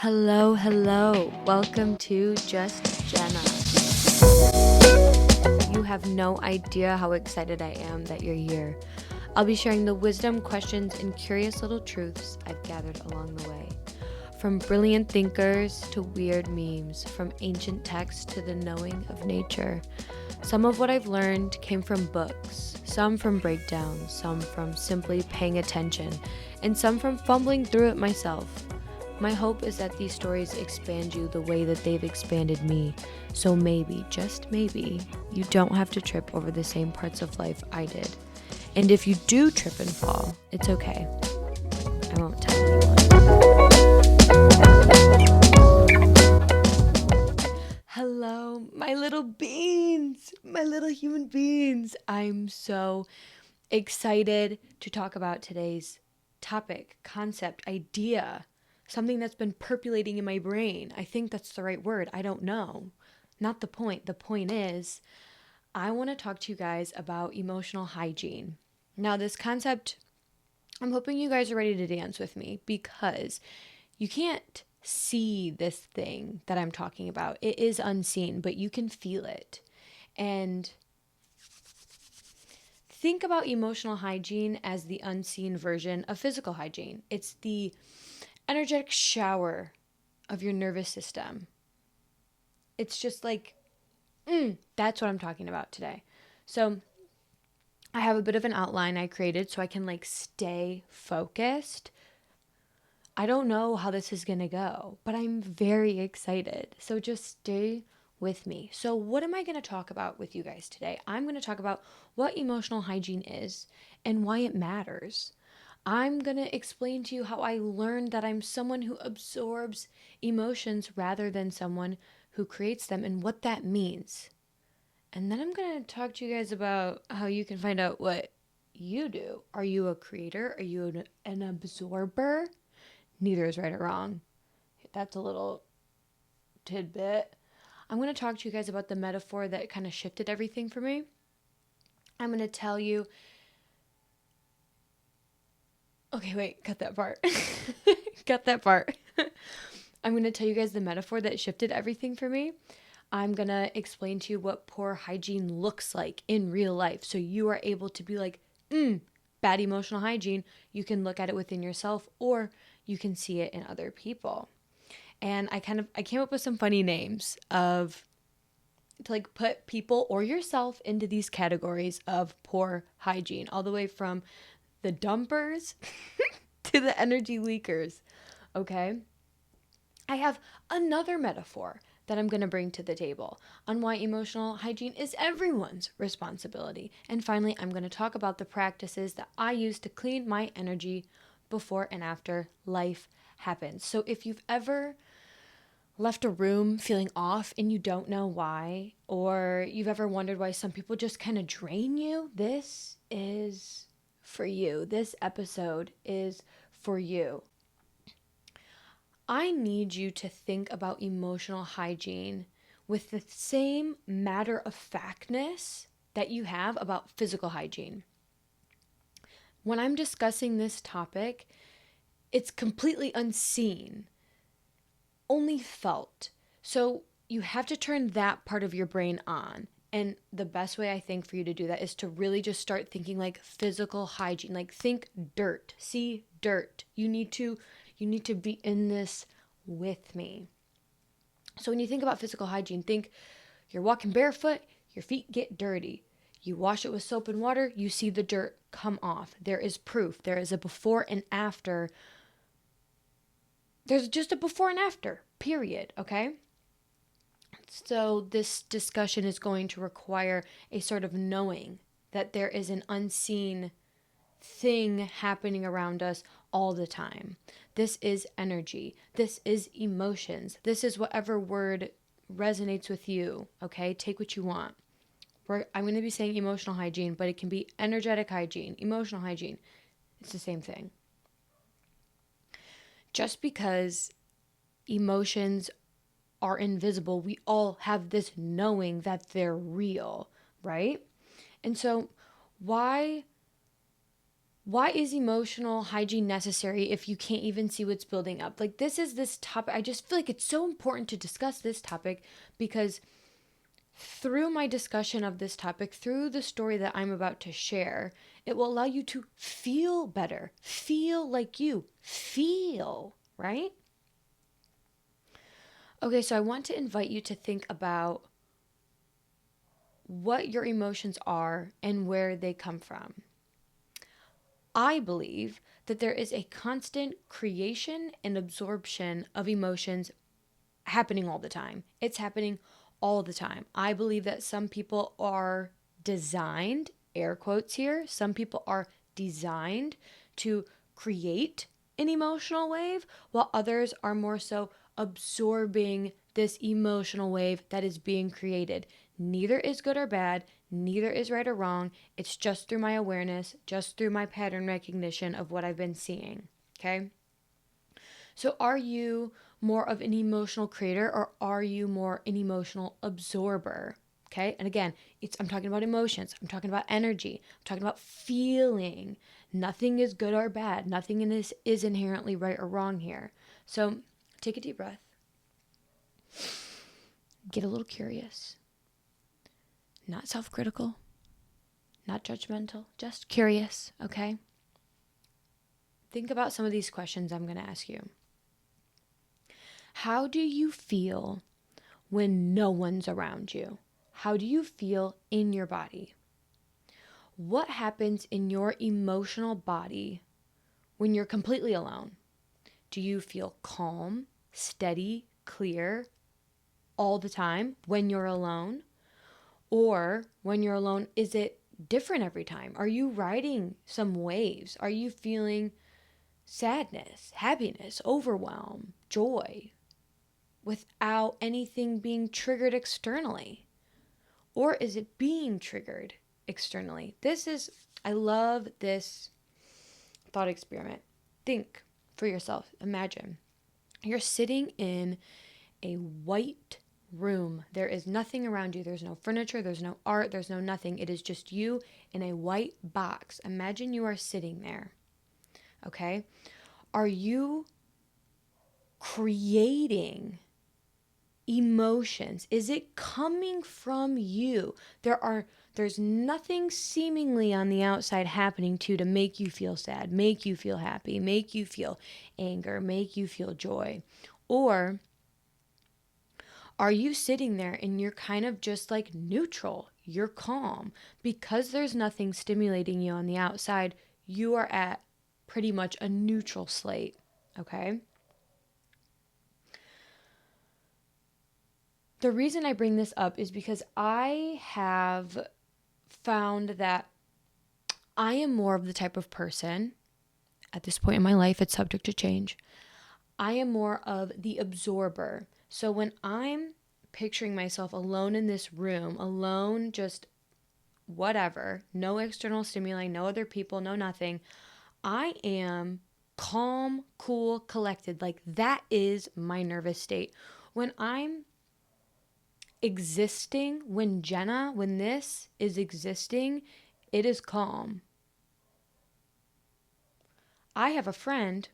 Hello, hello. Welcome to Just Jenna. You have no idea how excited I am that you're here. I'll be sharing the wisdom, questions, and curious little truths I've gathered along the way. From brilliant thinkers to weird memes, from ancient texts to the knowing of nature. Some of what I've learned came from books, some from breakdowns, some from simply paying attention, and some from fumbling through it myself. My hope is that these stories expand you the way that they've expanded me. So maybe, just maybe, you don't have to trip over the same parts of life I did. And if you do trip and fall, it's okay. I won't tell anyone. Hello, my little beans, my little human beings. I'm so excited to talk about today's topic, concept, idea. Something that's been percolating in my brain. I think that's the right word. I don't know. Not the point. The point is, I want to talk to you guys about emotional hygiene. Now, this concept, I'm hoping you guys are ready to dance with me because you can't see this thing that I'm talking about. It is unseen, but you can feel it. And think about emotional hygiene as the unseen version of physical hygiene. It's the energetic shower of your nervous system. It's just like, that's what I'm talking about today. So I have a bit of an outline I created so I can stay focused. I don't know how this is going to go, but I'm very excited. So just stay with me. So what am I going to talk about with you guys today? I'm going to talk about what emotional hygiene is and why it matters. I'm going to explain to you how I learned that I'm someone who absorbs emotions rather than someone who creates them and what that means. And then I'm going to talk to you guys about how you can find out what you do. Are you a creator? Are you an absorber? Neither is right or wrong. That's a little tidbit. I'm going to talk to you guys about the metaphor that kind of shifted everything for me. I'm going to tell you. Okay, wait, cut that part. Cut that part. I'm going to tell you guys the metaphor that shifted everything for me. I'm going to explain to you what poor hygiene looks like in real life. So you are able to be like, bad emotional hygiene. You can look at it within yourself or you can see it in other people. And I came up with some funny names to put people or yourself into these categories of poor hygiene, all the way from the dumpers to the energy leakers, okay? I have another metaphor that I'm going to bring to the table on why emotional hygiene is everyone's responsibility. And finally, I'm going to talk about the practices that I use to clean my energy before and after life happens. So if you've ever left a room feeling off and you don't know why, or you've ever wondered why some people just kind of drain you, this is for you. This episode is for you. I need you to think about emotional hygiene with the same matter-of-factness that you have about physical hygiene. When I'm discussing this topic, it's completely unseen, only felt. So you have to turn that part of your brain on. And the best way I think for you to do that is to really just start thinking like physical hygiene. Like think dirt. See dirt. You need to be in this with me. So when you think about physical hygiene, think you're walking barefoot, your feet get dirty. You wash it with soap and water, you see the dirt come off. There is proof. There is a before and after. There's just a before and after, period, okay? So this discussion is going to require a sort of knowing that there is an unseen thing happening around us all the time. This is energy. This is emotions. This is whatever word resonates with you, okay? Take what you want. I'm going to be saying emotional hygiene, but it can be energetic hygiene, emotional hygiene. It's the same thing. Just because emotions are invisible, we all have this knowing that they're real, right? And so why Why is emotional hygiene necessary if you can't even see what's building up? Like, this topic. I just feel like it's so important to discuss this topic because through my discussion of this topic, through the story that I'm about to share, it will allow you to feel better, feel like you feel, right? Okay, so I want to invite you to think about what your emotions are and where they come from. I believe that there is a constant creation and absorption of emotions happening all the time. It's happening all the time. I believe that some people are designed, air quotes here, some people are designed to create an emotional wave, while others are more so absorbing this emotional wave that is being created. Neither is good or bad, neither is right or wrong. It's just through my awareness, just through my pattern recognition of what I've been seeing. Okay? So, are you more of an emotional creator or are you more an emotional absorber? Okay? And again, I'm talking about emotions. I'm talking about energy. I'm talking about feeling. Nothing is good or bad. Nothing in this is inherently right or wrong here. So, take a deep breath. Get a little curious. Not self-critical, not judgmental, just curious, okay? Think about some of these questions I'm going to ask you. How do you feel when no one's around you? How do you feel in your body? What happens in your emotional body when you're completely alone? Do you feel calm, steady, clear all the time when you're alone? Or when you're alone, is it different every time? Are you riding some waves? Are you feeling sadness, happiness, overwhelm, joy without anything being triggered externally? Or is it being triggered externally? I love this thought experiment. Think for yourself. Imagine you're sitting in a white room. There is nothing around you. There's no furniture, there's no art, there's no nothing. It is just you in a white box. Imagine you are sitting there. Okay? Are you creating emotions? Is it coming from you? There's nothing seemingly on the outside happening to make you feel sad, make you feel happy, make you feel anger, make you feel joy. Or are you sitting there and you're kind of just like neutral? You're calm. Because there's nothing stimulating you on the outside, you are at pretty much a neutral slate. Okay? The reason I bring this up is because I have found that I am more of the type of person, at this point in my life, it's subject to change. I am more of the absorber. So when I'm picturing myself alone in this room, alone, just whatever, no external stimuli, no other people, no nothing, I am calm, cool, collected. Like that is my nervous state. When I'm existing, when this is existing, it is calm. I have a friend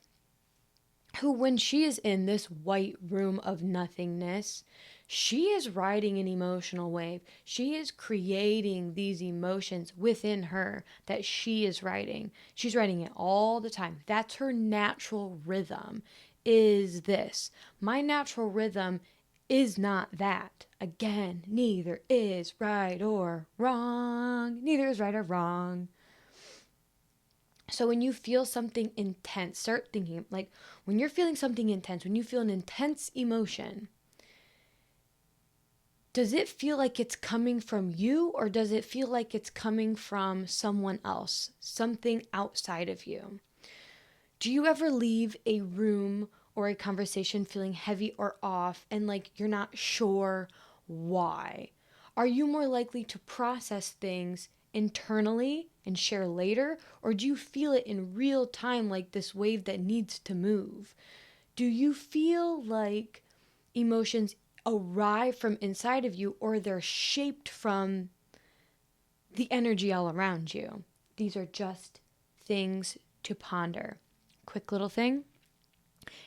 who, when she is in this white room of nothingness, she is riding an emotional wave. She is creating these emotions within her that she is riding. She's riding it all the time. That's her natural rhythm, is this. My natural rhythm is not that. Again, neither is right or wrong. Neither is right or wrong. So when you feel something intense, start thinking like when you're feeling something intense, when you feel an intense emotion, does it feel like it's coming from you or does it feel like it's coming from someone else, something outside of you? Do you ever leave a room or a conversation feeling heavy or off and like you're not sure why? Are you more likely to process things internally and share later, or do you feel it in real time like this wave that needs to move? Do you feel like emotions arrive from inside of you or they're shaped from the energy all around you? These are just things to ponder. Quick little thing.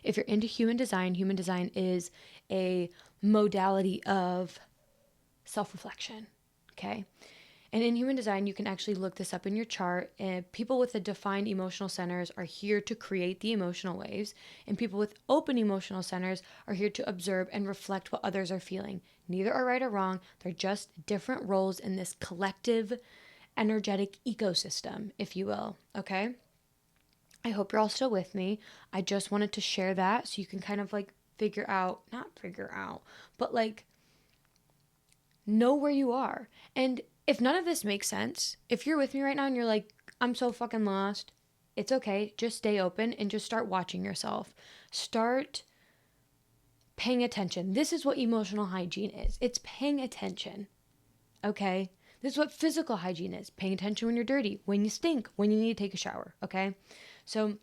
If you're into human design is a modality of self-reflection, okay? And in human design, you can actually look this up in your chart. And people with a defined emotional centers are here to create the emotional waves. And people with open emotional centers are here to observe and reflect what others are feeling. Neither are right or wrong. They're just different roles in this collective energetic ecosystem, if you will. Okay? I hope you're all still with me. I just wanted to share that so you can kind of like but like know where you are. And if none of this makes sense, if you're with me right now and you're like, I'm so fucking lost, it's okay. Just stay open and just start watching yourself. Start paying attention. This is what emotional hygiene is. It's paying attention. Okay? This is what physical hygiene is. Paying attention when you're dirty, when you stink, when you need to take a shower. Okay? So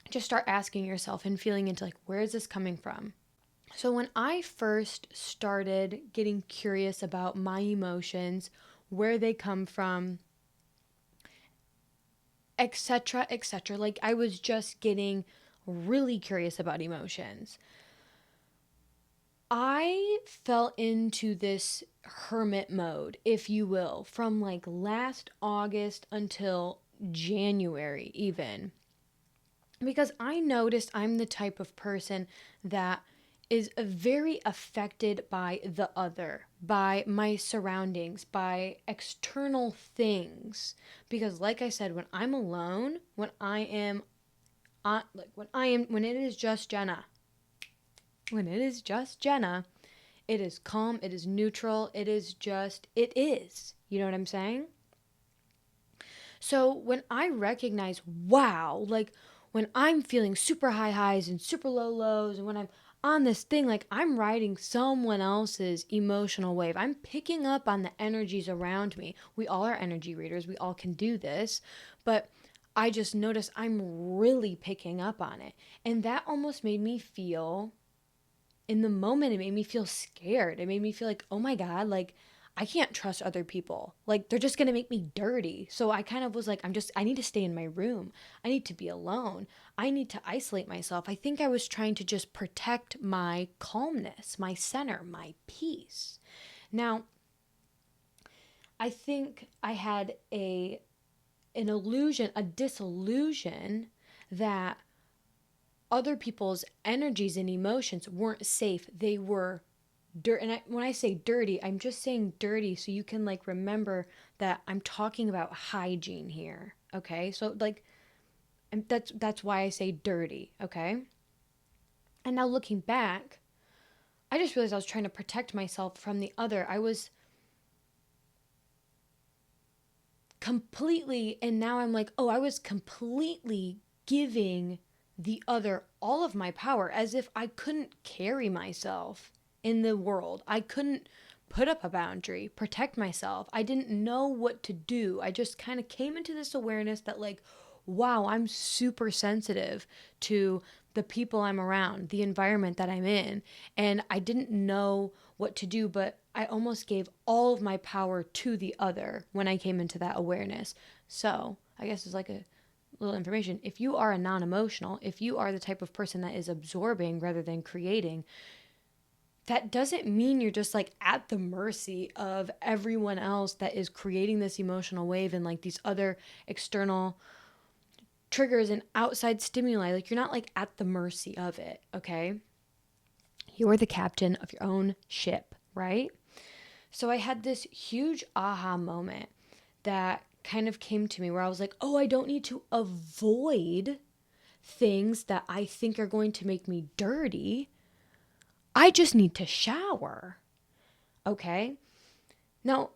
just start asking yourself and feeling into like, where is this coming from? So when I first started getting curious about my emotions, where they come from, etc., like I was just getting really curious about emotions. I fell into this hermit mode, if you will, from like last August until January even. Because I noticed I'm the type of person that is very affected by the other, by my surroundings, by external things. Because like I said, when I'm alone, when it is just Jenna, it is calm, it is neutral, it is. You know what I'm saying? So when I recognize, wow, like when I'm feeling super high highs and super low lows, and when I'm on this thing, like I'm riding someone else's emotional wave. I'm picking up on the energies around me. We all are energy readers. We all can do this. But I just noticed I'm really picking up on it. And that almost made me feel, in the moment, it made me feel scared. It made me feel like, oh my God, like I can't trust other people. Like they're just going to make me dirty. So I kind of was like, I need to stay in my room. I need to be alone. I need to isolate myself. I think I was trying to just protect my calmness, my center, my peace. Now, I think I had an illusion, a disillusion that other people's energies and emotions weren't safe. They were dirt. And when I say dirty, I'm just saying dirty so you can like remember that I'm talking about hygiene here. Okay? So like that's why I say dirty, okay? And now looking back, I just realized I was trying to protect myself from the other. I was completely, and now I'm like, oh, I was completely giving the other all of my power as if I couldn't carry myself in the world. I couldn't put up a boundary, protect myself. I didn't know what to do. I just kind of came into this awareness that like, wow, I'm super sensitive to the people I'm around, the environment that I'm in. And I didn't know what to do, but I almost gave all of my power to the other when I came into that awareness. So I guess it's like a little information. If you are a non-emotional, if you are the type of person that is absorbing rather than creating, that doesn't mean you're just like at the mercy of everyone else that is creating this emotional wave and like these other external triggers and outside stimuli. Like you're not like at the mercy of it, okay? You're the captain of your own ship, right? So I had this huge aha moment that kind of came to me where I was like, oh, I don't need to avoid things that I think are going to make me dirty. I just need to shower. Okay? Now,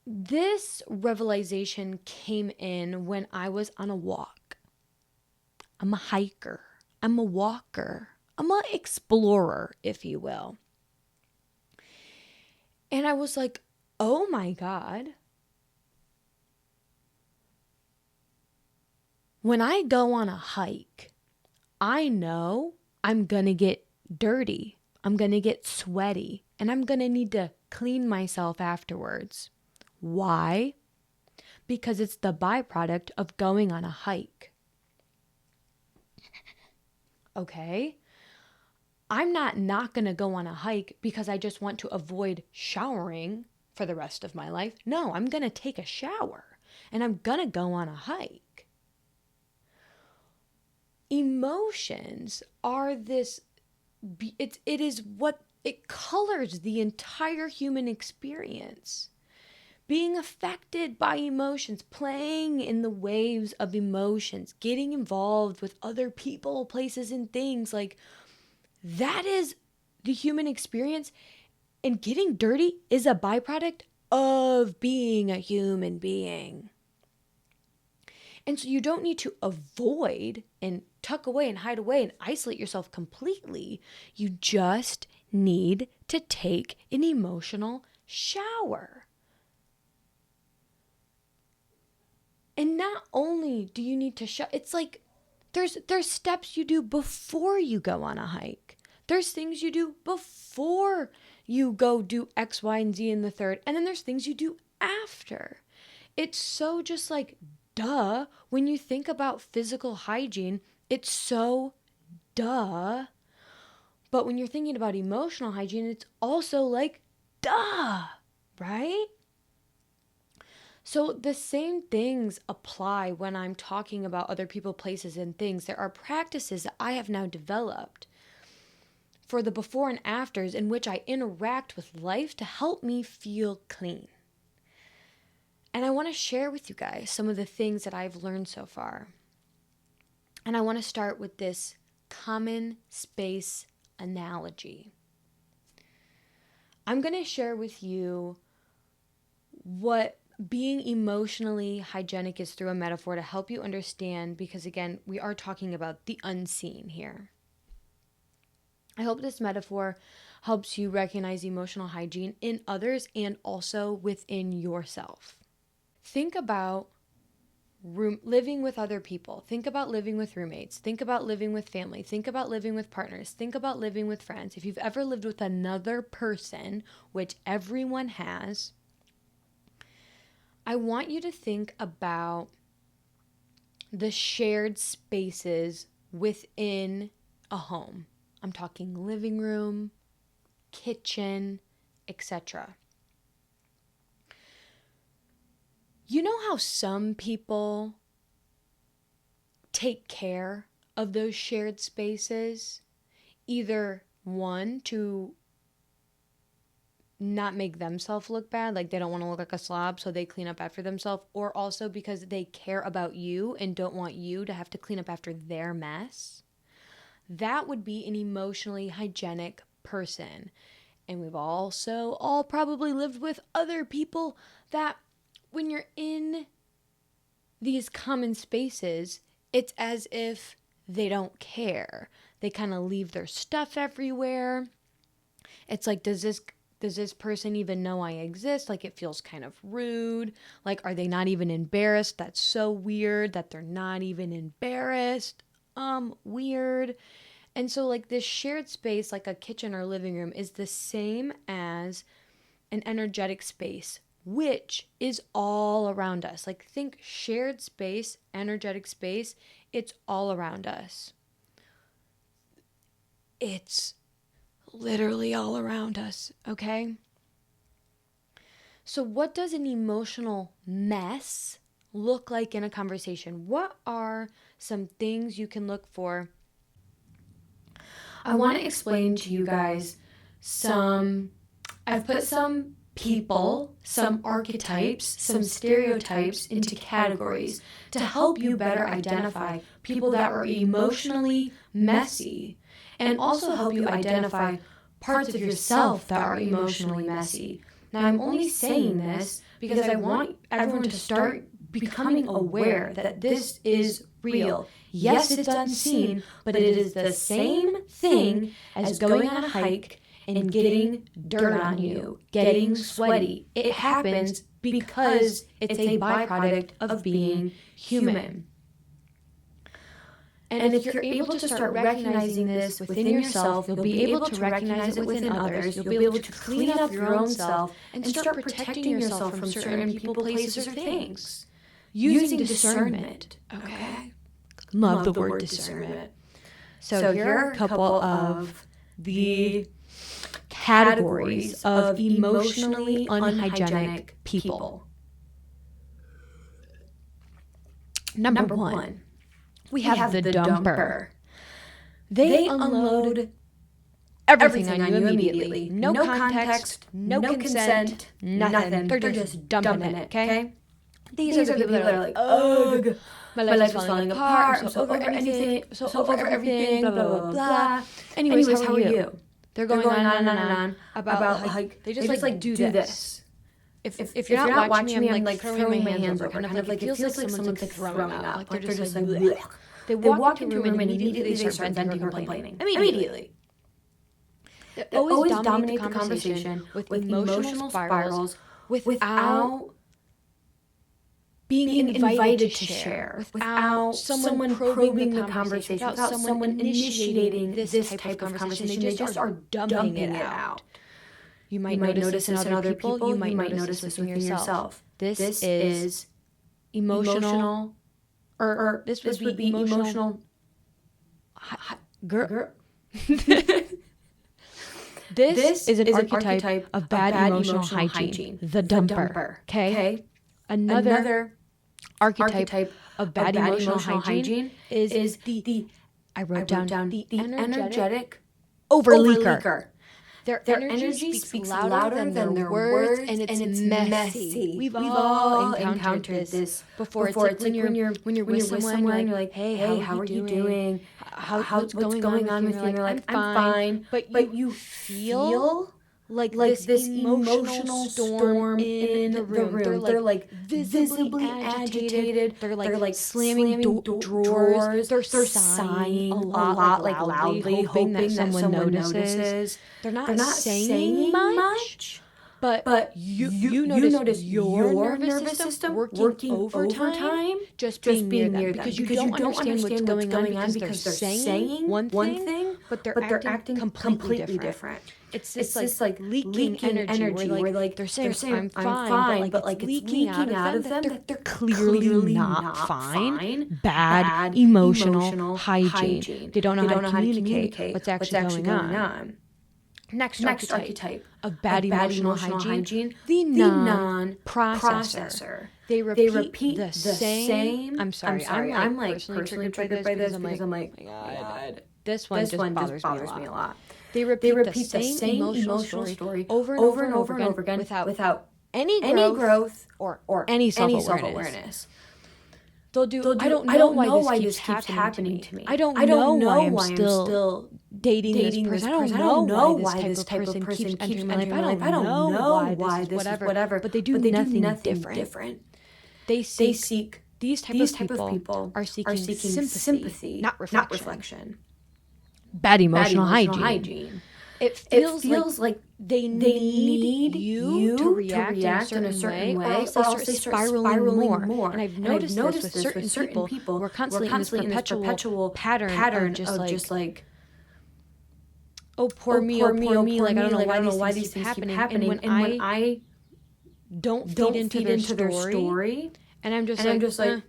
this revelation came in when I was on a walk. I'm a hiker. I'm a walker. I'm an explorer, if you will. And I was like, oh my God. When I go on a hike, I know I'm going to get dirty. I'm going to get sweaty. And I'm going to need to clean myself afterwards. Why? because it's the byproduct of going on a hike. Okay? I'm not going to go on a hike because I just want to avoid showering for the rest of my life. No, I'm going to take a shower and I'm going to go on a hike. Emotions are this, it is what, it colors the entire human experience. Being affected by emotions, playing in the waves of emotions, getting involved with other people, places, and things, like that is the human experience. And getting dirty is a byproduct of being a human being. And so you don't need to avoid and tuck away and hide away and isolate yourself completely. You just need to take an emotional shower. And not only do you need to shower, it's like there's steps you do before you go on a hike. There's things you do before you go do X, Y, and Z in the third. And then there's things you do after. It's so just like, duh. When you think about physical hygiene, it's so duh. But when you're thinking about emotional hygiene, it's also like, duh, right? So the same things apply when I'm talking about other people, places, and things. There are practices that I have now developed for the before and afters in which I interact with life to help me feel clean. And I want to share with you guys some of the things that I've learned so far. And I want to start with this common space analogy. I'm going to share with you what being emotionally hygienic is through a metaphor to help you understand, because again, we are talking about the unseen here. I hope this metaphor helps you recognize emotional hygiene in others and also within yourself. Think about living with other people. Think about living with roommates. Think about living with family. Think about living with partners. Think about living with friends. If you've ever lived with another person, which everyone has, I want you to think about the shared spaces within a home. I'm talking living room, kitchen, etc. You know how some people take care of those shared spaces? Either one, to not make themselves look bad, like they don't want to look like a slob, so they clean up after themselves, or also because they care about you and don't want you to have to clean up after their mess. That would be an emotionally hygienic person. And we've also all probably lived with other people that when you're in these common spaces, it's as if they don't care. They kind of leave their stuff everywhere. It's like, does this person even know I exist? Like, it feels kind of rude. Like, are they not even embarrassed? That's so weird that they're not even embarrassed. Weird. And so like this shared space, like a kitchen or living room, is the same as an energetic space, which is all around us. Like, think shared space, energetic space, it's all around us. It's literally all around us, okay? So what does an emotional mess look like in a conversation? What are some things you can look for? I want to explain to you guys I've put some people, some archetypes, some stereotypes into categories to help you better identify people that are emotionally messy, and also help you identify parts of yourself that are emotionally messy. Now, I'm only saying this because I want everyone to start becoming aware that this is real. Yes, it's unseen, but it is the same thing as going on a hike and getting dirt on you, getting sweaty. It happens because it's a byproduct of being human. And if you're able to start recognizing this within yourself, you'll be able to recognize it within others. You'll be able to clean up your own self and start protecting yourself from certain people, places, or things. using discernment. Okay. Love the word discernment. So here are a couple of the categories of emotionally unhygienic people. Number one, we have the dumper. They unload everything on you immediately. No context, no consent, nothing. They're just dumping it, okay? These are the people that are like, ugh, my life is falling apart, I'm so over anything, blah, blah, blah, blah. Anyways, how are you? They're going on and on about like, they just like do this. If you're not watching me, I'm like throwing my hands over, kind of like it feels like someone's like throwing up. Like they're just like, blech. They walk into a room and immediately they start venting or complaining. Immediately. They always dominate the conversation with emotional spirals without being invited to share, without someone probing the conversation, without someone initiating this type of conversation. They just are dumping it out. You might notice this in other people. You might notice this within yourself. This is emotional, or this would be emotional. Girl. This is an archetype of bad emotional hygiene. The dumper. Okay. Another archetype of bad emotional hygiene is the I wrote down the energetic overleaker. Their energy speaks louder than their words, and it's messy. We've all encountered this before. It's like when you're with someone, you're like, hey, how are you doing? What's going on with you? And you're like, I'm fine. But you feel like this emotional storm in the room. They're like visibly agitated. They're like slamming drawers. They're sighing a lot, like loudly, hoping that someone notices. They're not saying much, but you notice your nervous system working overtime just being near them. Because you don't understand what's going on because they're saying one thing, but they're acting completely different. It's this like leaking energy where like they're saying I'm fine, but like it's leaking out of them that they're clearly not fine. Bad emotional hygiene. They don't know how to communicate what's actually going on. Next archetype of bad emotional hygiene, the non-processor. They repeat the same. I'm sorry. I'm like personally triggered by this because I'm like, oh my God. This one just bothers me a lot. They repeat the same emotional story over and over again without any growth or any self-awareness. They'll do. I don't know why this keeps happening to me. I don't know why I'm still dating this person. I don't know why this type of person keeps entering my life. I don't know why this is whatever. But they do nothing different. They seek these type of people are seeking sympathy, not reflection. Bad emotional hygiene. It feels like they need you to react in a certain way, or else they start spiraling more. And I've noticed this with certain people who are constantly in this perpetual pattern of just like, oh, poor me, like, I don't know why these things keep happening. And when I don't feed into their story, and I'm just like,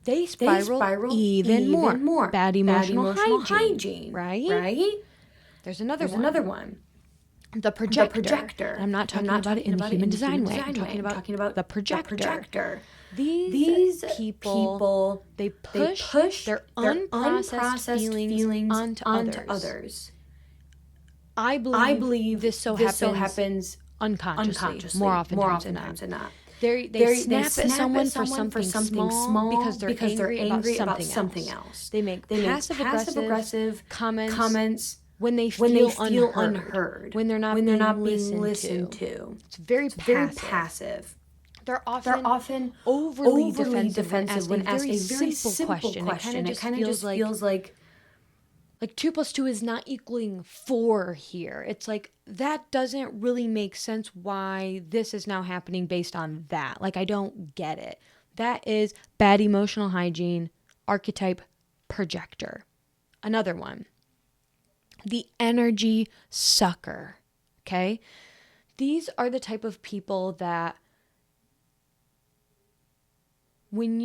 they spiral even more. Bad emotional hygiene, right? There's another one. The projector. I'm not talking about it in the human design way. I'm talking about the projector. These people, they push their unprocessed feelings onto others. I believe this so happens unconsciously more often than not. They snap at someone for something small because they're angry about something else. They make passive aggressive comments when they feel unheard, when they're not being listened to. It's very passive. They're often overly defensive when asked a very simple question. It kind of just feels like 2 + 2 is not equaling 4 here. It's like, that doesn't really make sense why this is now happening based on that. Like, I don't get it. That is bad emotional hygiene, archetype projector. Another one, the energy sucker, okay? These are the type of people that when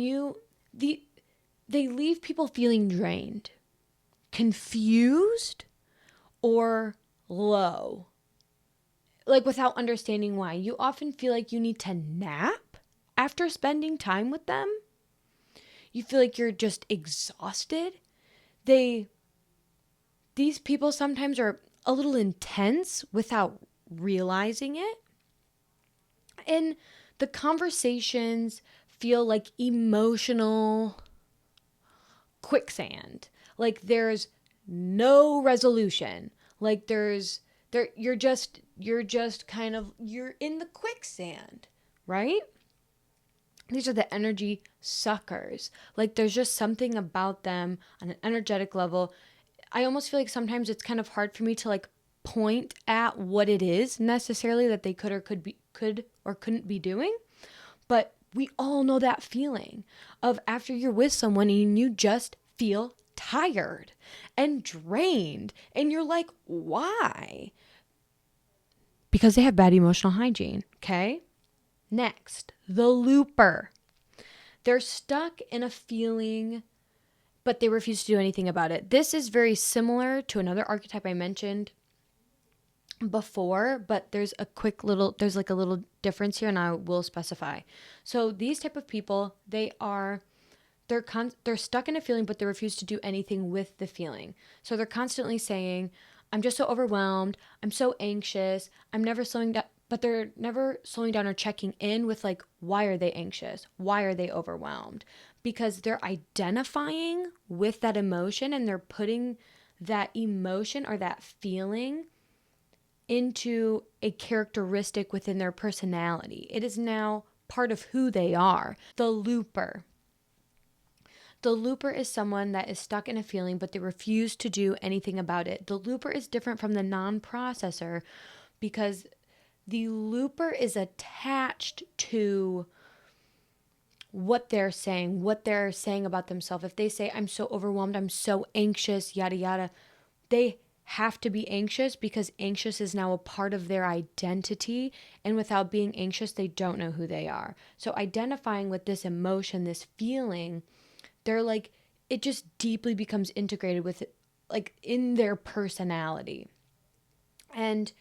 they leave people feeling drained, confused, or low, like without understanding why. You often feel like you need to nap after spending time with them. You feel like you're just exhausted. These people sometimes are a little intense without realizing it. And the conversations feel like emotional quicksand. Like there's no resolution. Like you're just you're in the quicksand, right? These are the energy suckers. Like there's just something about them on an energetic level. I almost feel like sometimes it's kind of hard for me to like point at what it is necessarily that they could or couldn't be doing. But we all know that feeling of after you're with someone and you just feel tired and drained and you're like, why? Because they have bad emotional hygiene, okay? Next, the looper. They're stuck in a feeling, but they refuse to do anything about it. This is very similar to another archetype I mentioned before, but there's like a little difference here, and I will specify. So these type of people, they're stuck in a feeling, but they refuse to do anything with the feeling. So they're constantly saying, I'm just so overwhelmed, I'm so anxious, I'm never slowing down, but they're never slowing down or checking in with like, why are they anxious? Why are they overwhelmed? Because they're identifying with that emotion and they're putting that emotion or that feeling into a characteristic within their personality. It is now part of who they are. The looper. The looper is someone that is stuck in a feeling, but they refuse to do anything about it. The looper is different from the non-processor because the looper is attached to what they're saying about themselves. If they say, I'm so overwhelmed, I'm so anxious, yada, yada, they have to be anxious because anxious is now a part of their identity. And without being anxious, they don't know who they are. So identifying with this emotion, this feeling, they're like, it just deeply becomes integrated with it, like in their personality. And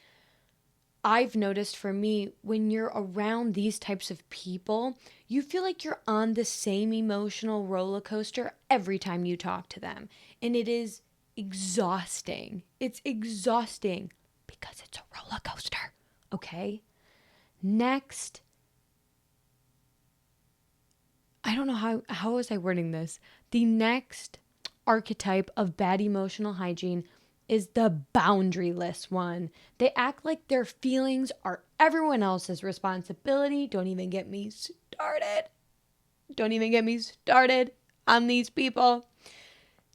I've noticed for me, when you're around these types of people, you feel like you're on the same emotional roller coaster every time you talk to them. And it is exhausting. It's exhausting because it's a roller coaster. Okay? Next, I don't know how was I wording this? The next archetype of bad emotional hygiene is the boundaryless one. They act like their feelings are everyone else's responsibility. Don't even get me started. Don't even get me started on these people.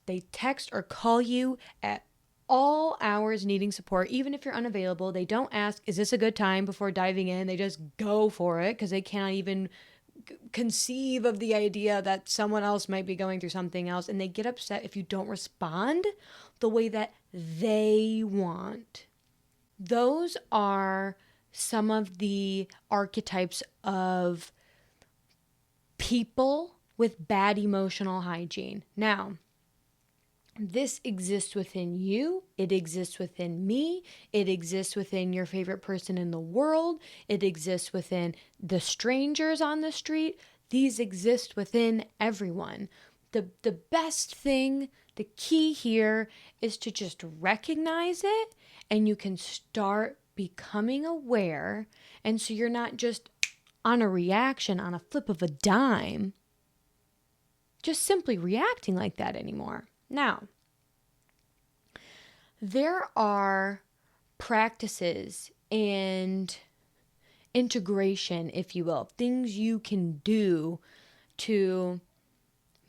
They text or call you at all hours needing support, even if you're unavailable. They don't ask, is this a good time before diving in? They just go for it because they cannot even conceive of the idea that someone else might be going through something else. And they get upset if you don't respond the way that they want. Those are some of the archetypes of people with bad emotional hygiene. Now, this exists within you. It exists within me. It exists within your favorite person in the world. It exists within the strangers on the street. These exist within everyone. The best thing, the key here is to just recognize it, and you can start becoming aware. And so you're not just on a reaction, on a flip of a dime, just simply reacting like that anymore. Now, there are practices and integration, if you will, things you can do to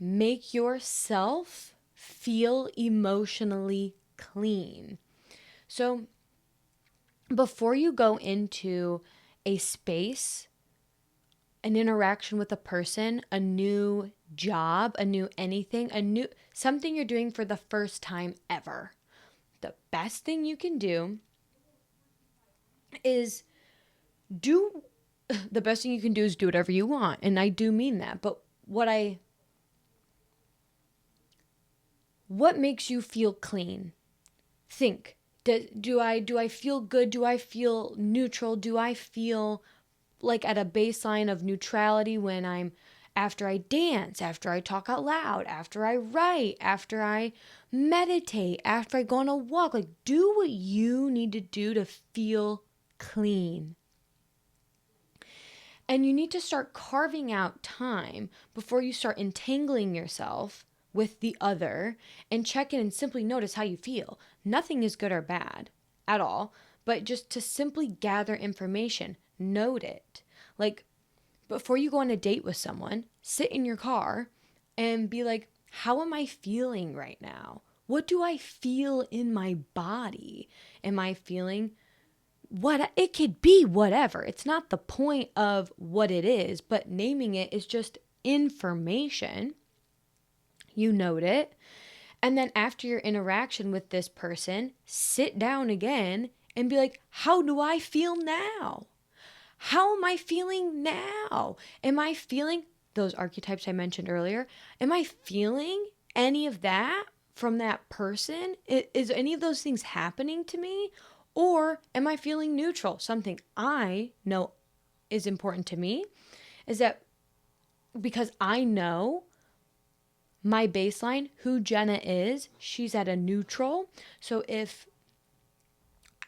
make yourself feel emotionally clean. So, before you go into a space, an interaction with a person, a new job, a new anything, something you're doing for the first time ever, the best thing you can do is do whatever you want. And I do mean that. But what makes you feel clean? Think, do I feel good? Do I feel neutral? Do I feel like at a baseline of neutrality when after I dance, after I talk out loud, after I write, after I meditate, after I go on a walk? Like, do what you need to do to feel clean. And you need to start carving out time before you start entangling yourself with the other, and check in and simply notice how you feel. Nothing is good or bad at all, but just to simply gather information, note it. Like, before you go on a date with someone, sit in your car and be like, how am I feeling right now? What do I feel in my body? Am I feeling what? It could be whatever. It's not the point of what it is, but naming it is just information. You note it. And then after your interaction with this person, sit down again and be like, how do I feel now? How am I feeling now? Am I feeling those archetypes I mentioned earlier? Am I feeling any of that from that person? Is any of those things happening to me? Or am I feeling neutral? Something I know is important to me is that because I know my baseline, who Jenna is, she's at a neutral. So if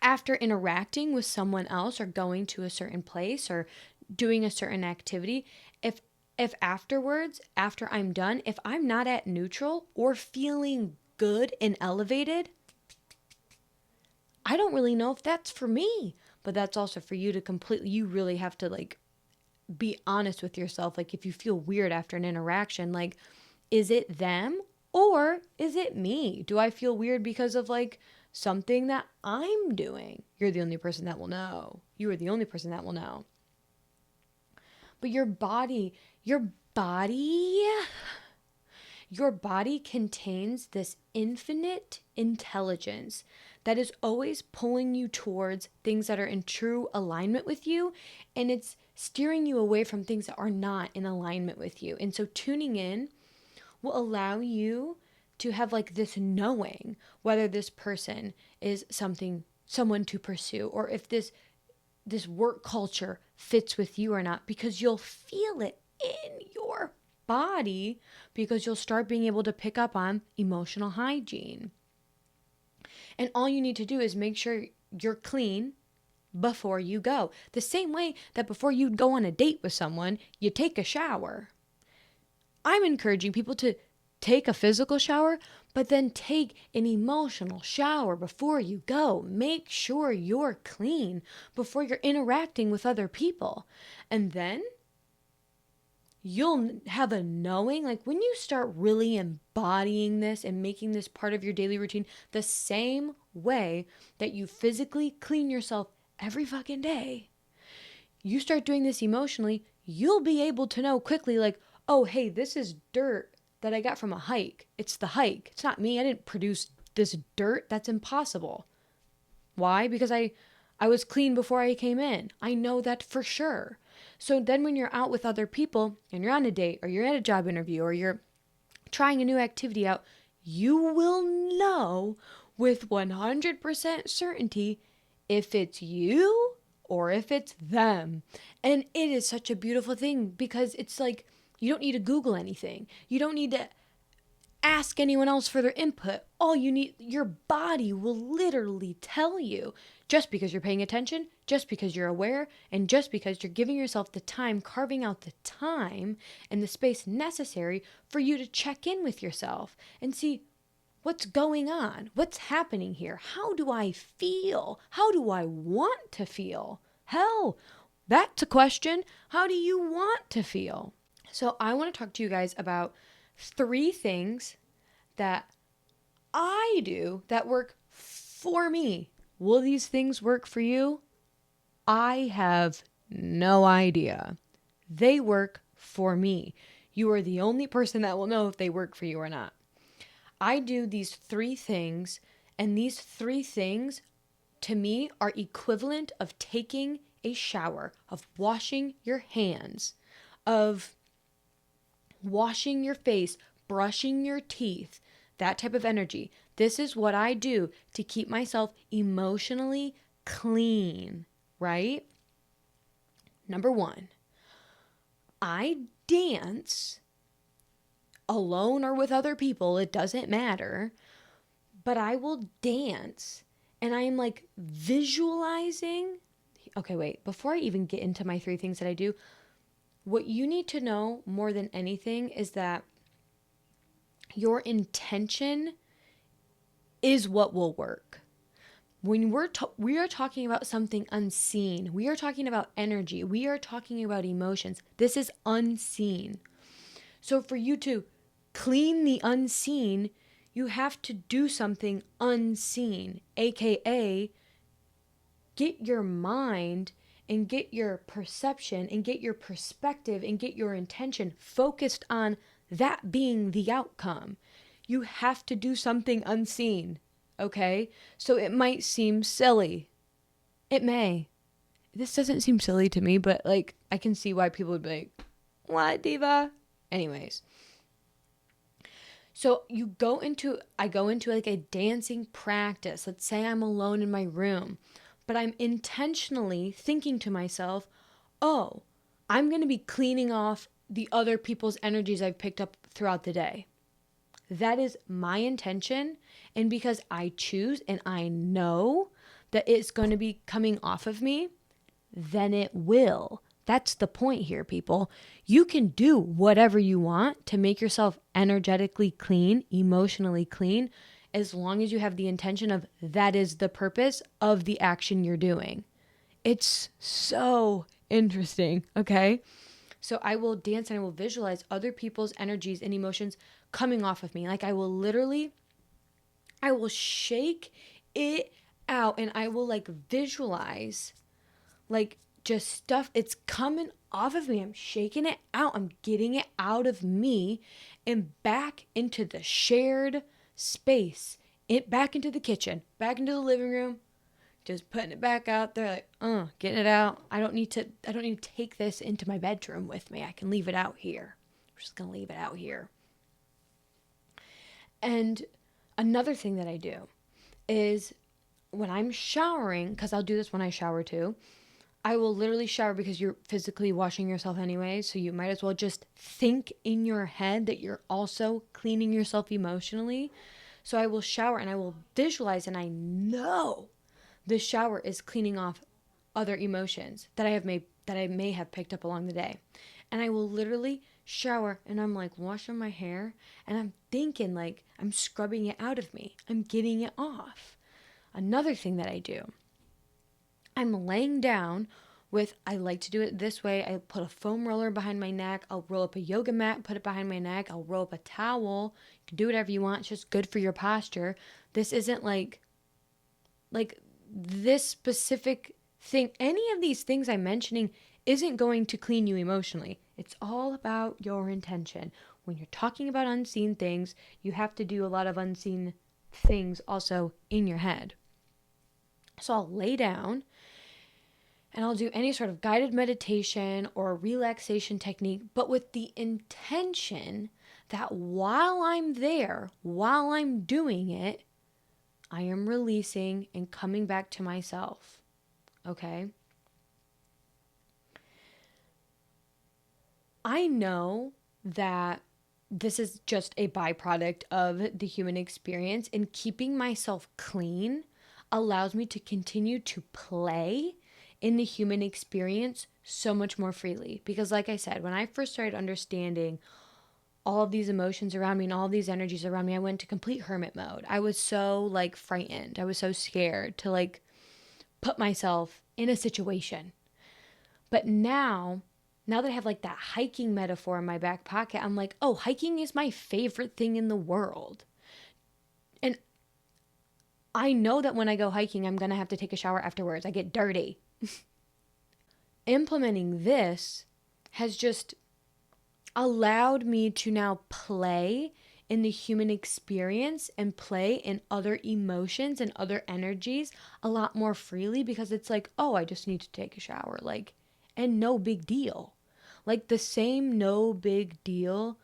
after interacting with someone else or going to a certain place or doing a certain activity, if afterwards, after I'm done, if I'm not at neutral or feeling good and elevated, I don't really know if that's for me. But that's also for you to completely, you really have to like be honest with yourself. Like, if you feel weird after an interaction, like, is it them or is it me? Do I feel weird because of like something that I'm doing? You're the only person that will know. You are the only person that will know. But your body contains this infinite intelligence that is always pulling you towards things that are in true alignment with you, and it's steering you away from things that are not in alignment with you. And so tuning in will allow you to have like this knowing whether this person is someone to pursue, or if this work culture fits with you or not, because you'll feel it in your body, because you'll start being able to pick up on emotional hygiene. And all you need to do is make sure you're clean before you go. The same way that before you go on a date with someone, you take a shower. I'm encouraging people to take a physical shower, but then take an emotional shower before you go. Make sure you're clean before you're interacting with other people. And then you'll have a knowing, like when you start really embodying this and making this part of your daily routine, the same way that you physically clean yourself every fucking day, you start doing this emotionally, you'll be able to know quickly, like, oh, hey, this is dirt that I got from a hike. It's the hike. It's not me. I didn't produce this dirt. That's impossible. Why? Because I was clean before I came in. I know that for sure. So then when you're out with other people and you're on a date or you're at a job interview or you're trying a new activity out, you will know with 100% certainty if it's you or if it's them. And it is such a beautiful thing, because it's like, you don't need to Google anything. You don't need to ask anyone else for their input. All you need, your body will literally tell you, just because you're paying attention, just because you're aware, and just because you're giving yourself the time, carving out the time and the space necessary for you to check in with yourself and see what's going on, what's happening here. How do I feel? How do I want to feel? Hell, that's a question. How do you want to feel? So I want to talk to you guys about 3 things that I do that work for me. Will these things work for you? I have no idea. They work for me. You are the only person that will know if they work for you or not. I do these 3 things, and these 3 things to me are equivalent of taking a shower, of washing your hands, of washing your face, brushing your teeth, that type of energy. This is what I do to keep myself emotionally clean, right? Number one, I dance alone or with other people, it doesn't matter, but I will dance and I am like visualizing. Okay, wait, before I even get into my 3 things that I do, what you need to know more than anything is that your intention is what will work. When we are talking about something unseen, we are talking about energy, we are talking about emotions. This is unseen. So for you to clean the unseen, you have to do something unseen, aka get your mind and get your perception and get your perspective and get your intention focused on that being the outcome. You have to do something unseen, okay? So it might seem silly. It may. This doesn't seem silly to me, but like I can see why people would be like, "What, diva?" Anyways. So I go into like a dancing practice. Let's say I'm alone in my room, but I'm intentionally thinking to myself, oh, I'm going to be cleaning off the other people's energies I've picked up throughout the day. That is my intention. And because I choose and I know that it's going to be coming off of me, then it will. That's the point here, people. You can do whatever you want to make yourself energetically clean, emotionally clean, as long as you have the intention of that is the purpose of the action you're doing. It's so interesting, okay? So I will dance and I will visualize other people's energies and emotions coming off of me. Like I will shake it out and I will like visualize like just stuff, it's coming off of me. I'm shaking it out. I'm getting it out of me and back into the shared space. Back into the kitchen, back into the living room, just putting it back out there, like, getting it out. I don't need to take this into my bedroom with me. I can leave it out here. I'm just gonna leave it out here. And another thing that I do is when I'm showering, because I'll do this when I shower too, I will literally shower because you're physically washing yourself anyway, so you might as well just think in your head that you're also cleaning yourself emotionally. So I will shower and I will visualize and I know the shower is cleaning off other emotions that I may have picked up along the day. And I will literally shower and I'm like washing my hair and I'm thinking like I'm scrubbing it out of me. I'm getting it off. Another thing that I do, I'm laying down I like to do it this way. I put a foam roller behind my neck. I'll roll up a yoga mat, put it behind my neck. I'll roll up a towel. You can do whatever you want. It's just good for your posture. This isn't like this specific thing. Any of these things I'm mentioning isn't going to clean you emotionally. It's all about your intention. When you're talking about unseen things, you have to do a lot of unseen things also in your head. So I'll lay down and I'll do any sort of guided meditation or relaxation technique, but with the intention that while I'm there, while I'm doing it, I am releasing and coming back to myself. Okay? I know that this is just a byproduct of the human experience, and keeping myself clean allows me to continue to play in the human experience so much more freely. Because like I said, when I first started understanding all of these emotions around me and all of these energies around me, I went to complete hermit mode. I was so like frightened. I was so scared to like put myself in a situation. But now that I have like that hiking metaphor in my back pocket, I'm like, oh, hiking is my favorite thing in the world. And I know that when I go hiking, I'm going to have to take a shower afterwards. I get dirty. Implementing this has just allowed me to now play in the human experience and play in other emotions and other energies a lot more freely, because it's like, oh, I just need to take a shower, like, and no big deal. Like the same no big deal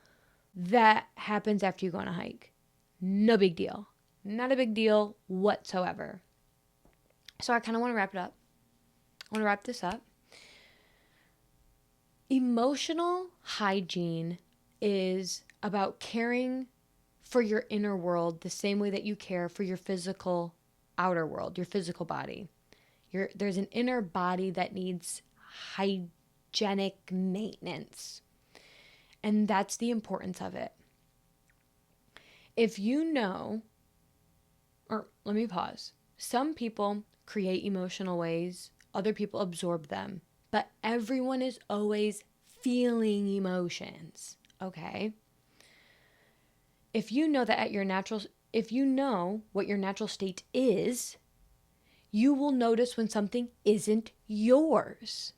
that happens after you go on a hike. No big deal. Not a big deal whatsoever. So I kind of want to wrap it up. I want to wrap this up. Emotional hygiene is about caring for your inner world the same way that you care for your physical outer world, your physical body. There's an inner body that needs hygienic maintenance. And that's the importance of it. If you know, or let me pause. Some people create emotional waves, other people absorb them, but everyone is always feeling emotions, okay? If you know what your natural state is, you will notice when something isn't yours.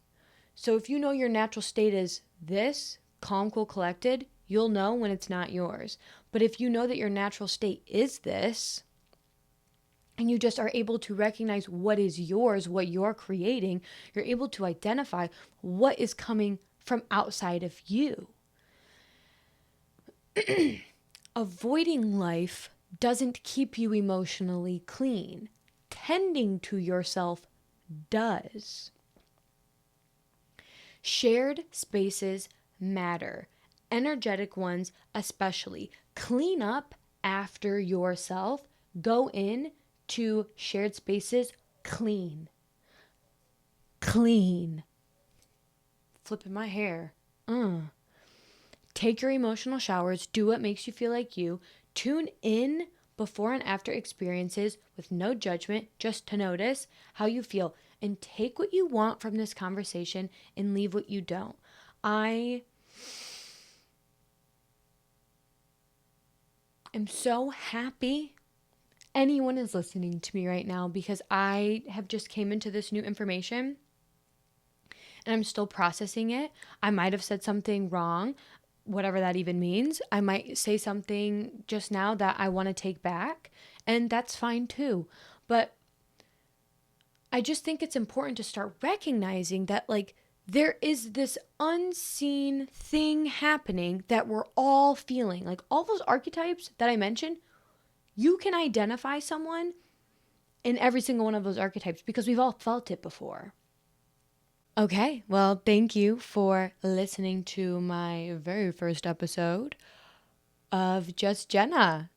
So if you know your natural state is this, calm, cool, collected, you'll know when it's not yours. But if you know that your natural state is this, and you just are able to recognize what is yours, what you're creating, you're able to identify what is coming from outside of you. Avoiding life doesn't keep you emotionally clean. Tending to yourself does. Shared spaces matter. Energetic ones especially. Clean up after yourself. Go in to shared spaces clean. Clean. Flipping my hair. Take your emotional showers. Do what makes you feel like you. Tune in before and after experiences with no judgment, just to notice how you feel. And take what you want from this conversation and leave what you don't. I am so happy anyone is listening to me right now, because I have just came into this new information and I'm still processing it. I might have said something wrong, whatever that even means. I might say something just now that I want to take back, and that's fine too. But I just think it's important to start recognizing that, like, there is this unseen thing happening that we're all feeling. Like, all those archetypes that I mentioned, you can identify someone in every single one of those archetypes because we've all felt it before. Okay, well, thank you for listening to my very first episode of Just Jenna.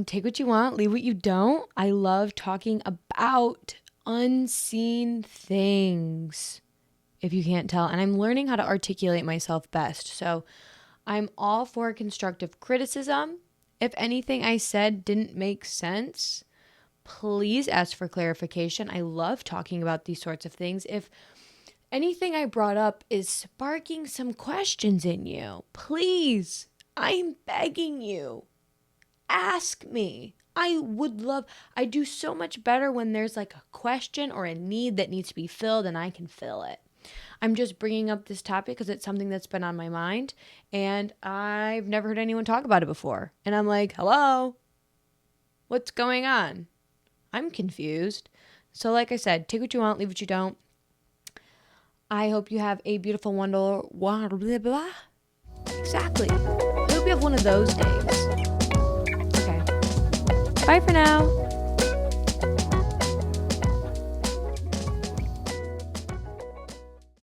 Take what you want, leave what you don't. I love talking about unseen things, if you can't tell. And I'm learning how to articulate myself best. So I'm all for constructive criticism. If anything I said didn't make sense, please ask for clarification. I love talking about these sorts of things. If anything I brought up is sparking some questions in you, please, I'm begging you, ask me. I do so much better when there's like a question or a need that needs to be filled and I can fill it. I'm just bringing up this topic because it's something that's been on my mind and I've never heard anyone talk about it before. And I'm like, hello, what's going on? I'm confused. So like I said, take what you want, leave what you don't. I hope you have a beautiful Exactly. I hope you have one of those days. Okay. Bye for now.